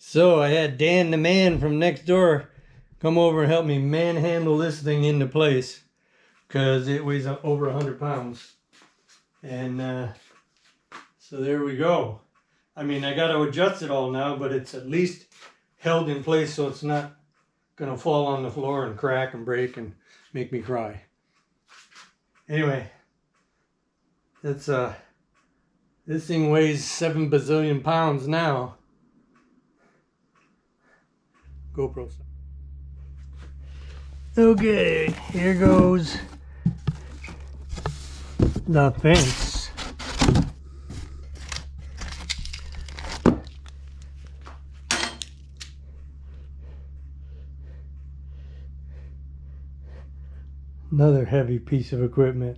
So I had Dan the man from next door come over and help me manhandle this thing into place because it weighs over 100 pounds. And so there we go. I mean, I got to adjust it all now, but it's at least held in place so it's not going to fall on the floor and crack and break and make me cry. Anyway, that's this thing weighs 7 bazillion pounds now. GoPro stuff. Okay, here goes the fence. Another heavy piece of equipment.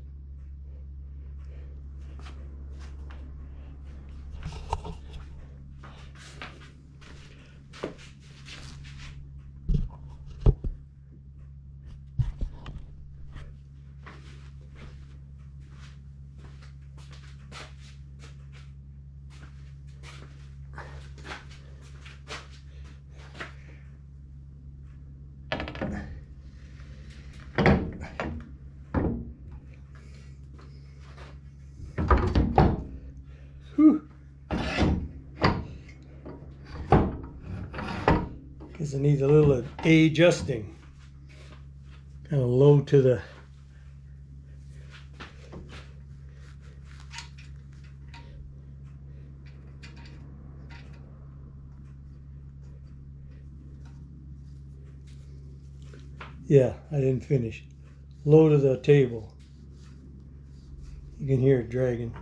Guess it needs a little adjusting. Kind of low to the yeah, I didn't finish. Low to the table. You can hear it dragging.